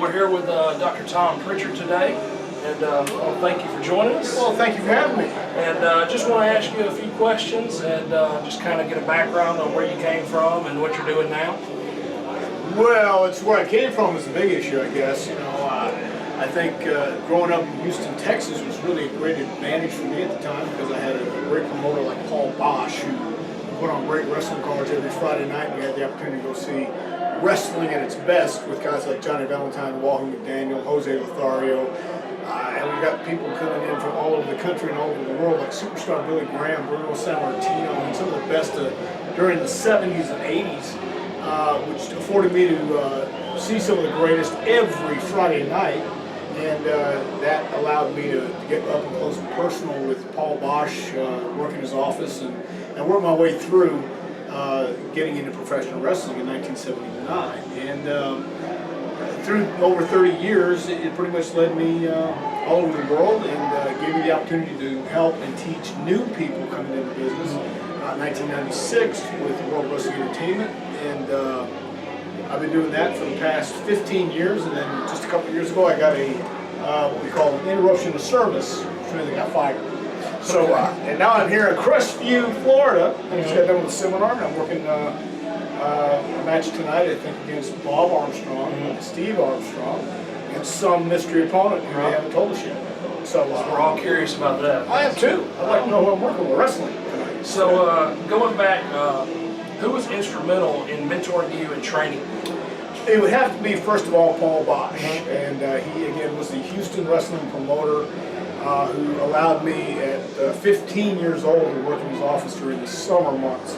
we're here with Dr. Tom Prichard today, and well, thank you for joining us. Well, thank you for having me. And just want to ask you a few questions and just kind of get a background on where you came from and what you're doing now. Well, it's where I came from is the big issue, I guess. I think growing up in Houston, Texas was really a great advantage for me at the time because I had a great promoter like Paul Bosch who put on great wrestling cards every Friday night. We had the opportunity to go see wrestling at its best with guys like Johnny Valentine, Wahoo McDaniel, Jose Lothario, and we got people coming in from all over the country and all over the world like superstar Billy Graham, Bruno Sammartino, and some of the best during the 70s and 80s, which afforded me to see some of the greatest every Friday night. And that allowed me to get up and close and personal with Paul Bosch, work in his office, and work my way through getting into professional wrestling in 1979. And through over 30 years, it pretty much led me all over the world and gave me the opportunity to help and teach new people coming into business. 1996 with World Wrestling Entertainment, and I've been doing that for the past 15 years, and then just a couple of years ago I got a what we call an interruption of service, which means I got fired. So, and now I'm here in Crestview, Florida. I just got done with a seminar, and I'm working a match tonight, I think, against Bob Armstrong, Steve Armstrong, and some mystery opponent who they haven't told us yet. So we're all curious about that. I am too. I'd like to know who I'm working with wrestling tonight. So going back, who was instrumental in mentoring you and training? It would have to be, first of all, Paul Bosch, and he again was the Houston wrestling promoter who allowed me at 15 years old to work in his office during the summer months.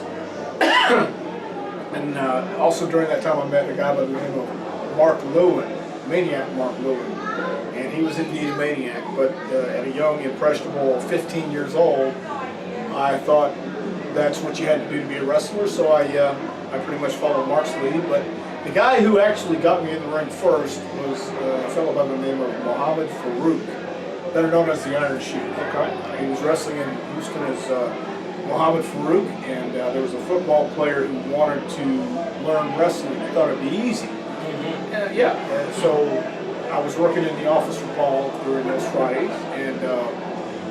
And also during that time I met a guy by the name of Mark Lewin, Maniac Mark Lewin, and he was indeed a maniac, but at a young, impressionable 15 years old, I thought that's what you had to do to be a wrestler, so I pretty much followed Mark's lead. But the guy who actually got me in the ring first was a fellow by the name of Mohammed Farouk, better known as the Iron Sheik. He was wrestling in Houston as Mohammed Farouk, and there was a football player who wanted to learn wrestling. I thought it'd be easy. So I was working in the office for Paul during those Fridays, and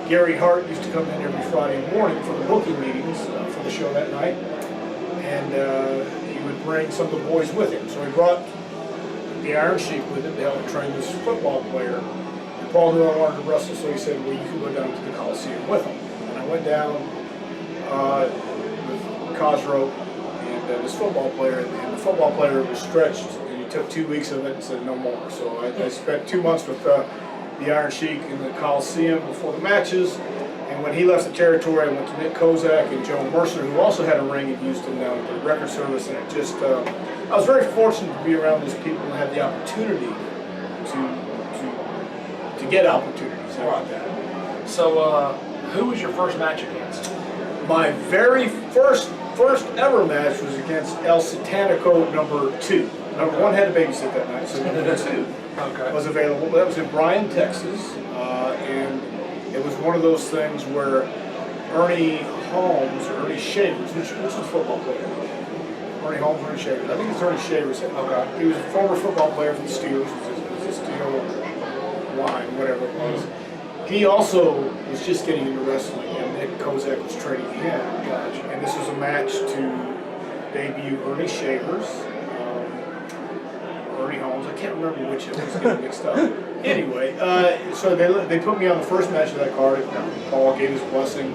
Gary Hart used to come in every Friday morning for the booking meetings for the show that night, and he would bring some of the boys with him. So he brought the Iron Sheik with him to help train this football player. And Paul knew I wanted to wrestle, so he said, well, you can go down to the Coliseum with him. And I went down with Cosrope and this football player, and the football player was stretched, and he took 2 weeks of it and said no more. So I spent 2 months with the Iron Sheik in the Coliseum before the matches, and when he left the territory, I went to Nick Kozak and Joe Mercer, who also had a ring in Houston down at the record service, and it just, I was very fortunate to be around those people and have the opportunity to get opportunities like that. So who was your first match against? My very first ever match was against El Satanico number 2. Number 1 had to babysit that night, so number 2 was available. That was in Bryan, Texas, and it was one of those things where Ernie Holmes, or Ernie Shavers, which was a football player. Ernie Holmes, Ernie Shavers. I think it's Ernie Shavers. He was a former football player for the Steelers. It was a steel line, whatever it was. He also was just getting into wrestling, and Nick Kozak was training him. And this was a match to debut Ernie Shavers, Ernie Holmes. I can't remember which it was getting mixed up. Anyway, so they put me on the first match of that card. Paul gave his blessing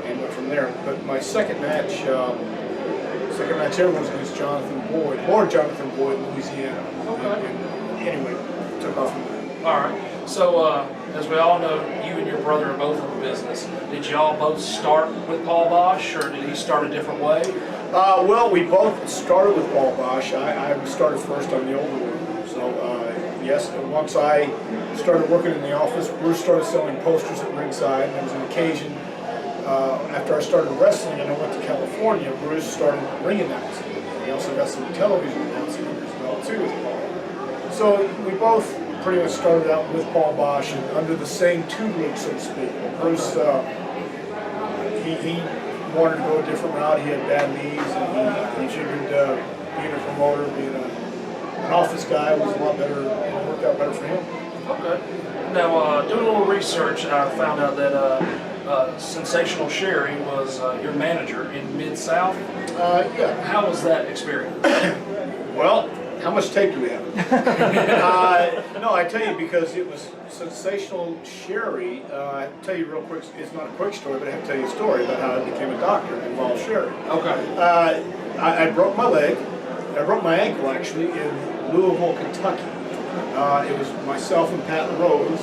and went from there. But my second match ever was against Jonathan Boyd, Lord Jonathan Boyd in Louisiana. And anyway, took off from there. All right. So, as we all know, you and your brother are both in the business. Did y'all both start with Paul Bosch, or did he start a different way? Well, we both started with Paul Bosch. I started first on the older one. So, yes, once I started working in the office, Bruce started selling posters at ringside. There was an occasion after I started wrestling and I went to California, Bruce started ring announcing. He also got some television announcing as well, too, with Paul. So, we both pretty much started out with Paul Bosch and under the same tutelage, so to speak. Bruce, he wanted to go a different route. He had bad knees, and he figured being a promoter, being an office guy was a lot better in the worked out better for him. Okay. Now, doing a little research, I found out that Sensational Sherry was your manager in Mid-South. Yeah. How was that experience? Well, how much tape do we have? No, I tell you, because it was Sensational Sherry. I tell you real quick, it's not a quick story, but I have to tell you a story about how I became a doctor and involved Sherry. Okay. I broke my leg. I broke my ankle, actually, in Louisville, Kentucky. It was myself and Pat LaRose,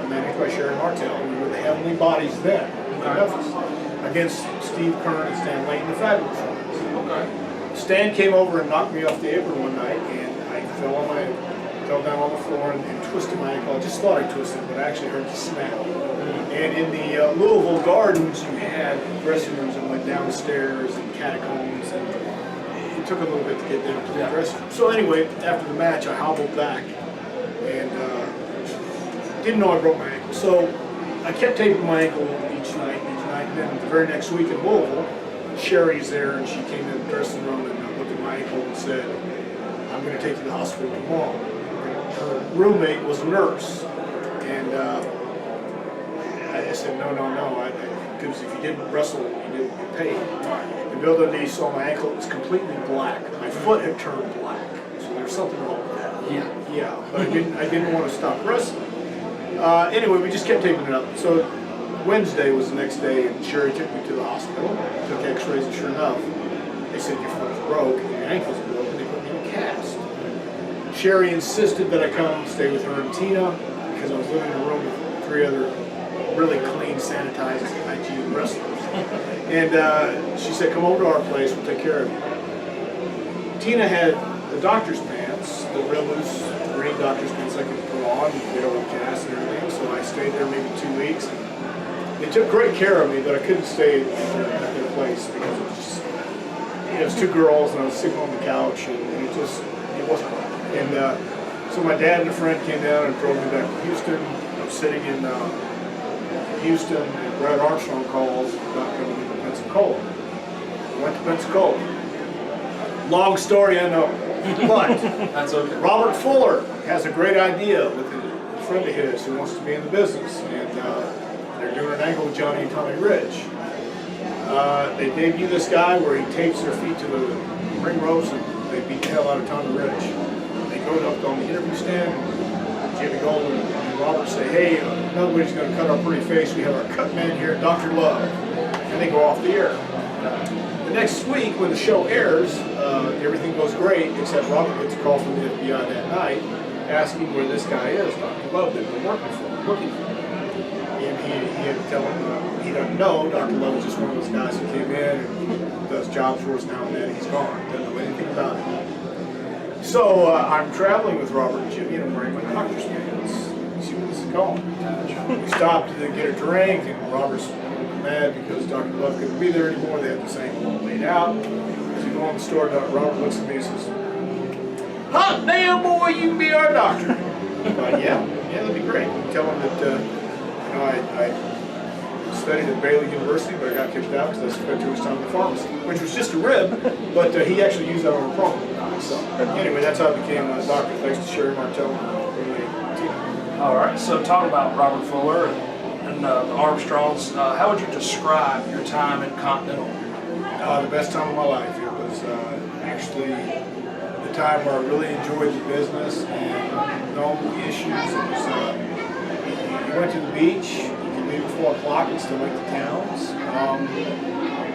managed by Sherry Martell. We were the Heavenly Bodies then in Memphis, against Steve Kern and Stan Layton, the Fabulous Ones. Okay. Stan came over and knocked me off the apron one night, and I fell down on the floor and twisted my ankle. I just thought I twisted, but I actually heard it snap. And in the Louisville Gardens, you had dressing rooms that went downstairs and catacombs, and it took a little bit to get down to the dressing room. So anyway, after the match, I hobbled back and didn't know I broke my ankle. So I kept taping my ankle each night, and then the very next week in Louisville, Sherry's there, and she came in the dressing room and looked at my ankle and said, "I'm going to take you to the hospital tomorrow." Her roommate was a nurse, and I said, no, because if you didn't wrestle, you didn't get paid. The Bill Dundee saw my ankle, it was completely black. My foot had turned black, so there's something wrong with that. Yeah, but I didn't want to stop wrestling. Anyway, we just kept taping it up. So Wednesday was the next day, and Sherry took me to the hospital, took x-rays, and sure enough, they said your foot's broke, and your ankle's broke, and they put me in a cast. Sherry insisted that I come stay with her and Tina, because I was living in a room with 3 other really clean, sanitized, hygiene wrestlers. And she said, come over to our place, we'll take care of you. Tina had the doctor's pants, the real loose green doctor's pants I could put on and get over the cast and everything, so I stayed there maybe 2 weeks. They took great care of me, but I couldn't stay at their place because it was 2 girls and I was sitting on the couch, and it wasn't right. And so my dad and a friend came down and drove me back to Houston. I was sitting in Houston, and Brad Armstrong calls about coming to Pensacola. I went to Pensacola. Long story, I know, but That's okay. Robert Fuller has a great idea with a friend of his who wants to be in the business, and they're doing an angle with Johnny and Tommy Rich. They debut this guy where he tapes their feet to the ring ropes, and they beat the hell out of Tommy Rich. They go up on the interview stand, Jimmy Golden and Robert say, hey, nobody's going to cut our pretty face. We have our cut man here, Dr. Love. And they go off the air. The next week, when the show airs, everything goes great, except Robert gets a call from the FBI that night asking where this guy is, Dr. Love, that we're looking for him. And he had to tell him he doesn't know. Dr. Love is just one of those guys who came in and does jobs for us now and then. He's gone. Doesn't know anything about it. So I'm traveling with Robert and Jimmy, and I'm wearing my doctor's pants. You see where this is going. We stopped to get a drink, and Robert's mad because Dr. Love couldn't be there anymore. They had the same one laid out. As we go in the store, Robert looks at me and says, hot damn boy, you can be our doctor. I thought, yeah, that'd be great. Tell him that I studied at Baylor University, but I got kicked out because I spent too much time in the pharmacy, which was just a rib, but he actually used that on a promo. So anyway, that's how I became a doctor, thanks to Sherry Martell and Tina. All right, so talk about Robert Fuller and the Armstrongs. How would you describe your time in Continental? The best time of my life. It was actually the time where I really enjoyed the business and no issues. It was, you went to the beach, you could leave at 4 o'clock and still make the towns.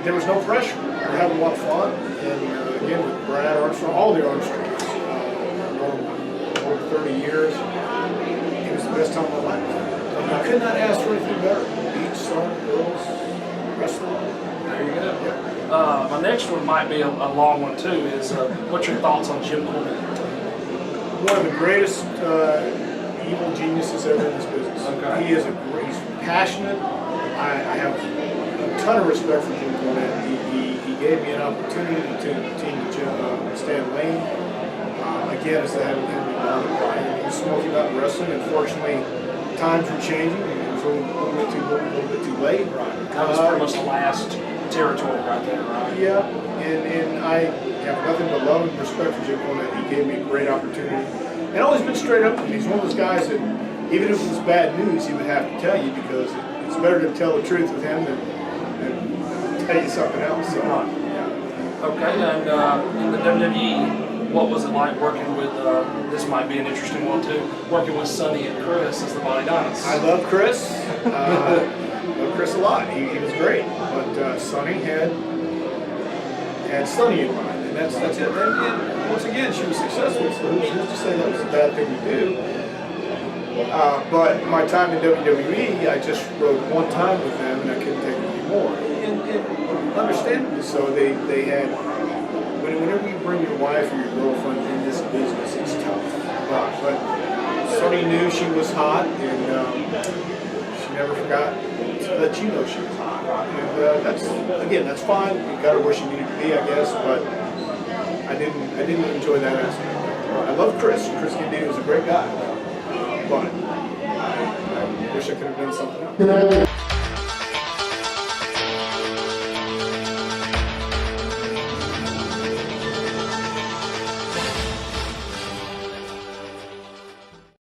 There was no pressure. We were having a lot of fun. And again, with Brad Armstrong, all the Armstrongs, over 30 years, it was the best time of my life. I could not ask for anything better. Beach, sun, girls, wrestling. There you go. Yeah. My next one might be a long one too. Is what's your thoughts on Jim Cornette? One of the greatest evil geniuses ever in this business. Okay. He's passionate. I have a ton of respect for Jim Cornette. He gave me an opportunity to team with Stan Lane. Again, as the head of the Brian, he was smoking out wrestling. Unfortunately, times were changing, and it was a little bit too late. Right. That was pretty much the last territory right there, right? Yeah, and I have nothing but love and respect for Jim Cornette. He gave me a great opportunity. and always been straight up with me. He's one of those guys that even if it was bad news, he would have to tell you because it's better to tell the truth with him than tell you something else. So, yeah. Okay, and in the WWE, what was it like working with, this might be an interesting one too, working with Sonny and Chris as the Body Dynamics? I love Chris. Love Chris a lot. He was great. But Sonny had Sonny in mind. And that's it. And once again, she was successful, so who's to say that was a bad thing to do? But my time in WWE, I just rode one time with them, and I couldn't take it anymore. And understandably so, they had. Whenever you bring your wife or your girlfriend in this business, it's tough. But Sonny knew she was hot, and she never forgot to let you know she was hot. And that's fine. You got her where she needed to be, I guess. But I didn't enjoy that aspect. I love Chris. Chris Candido was a great guy. But I wish I could have done something else.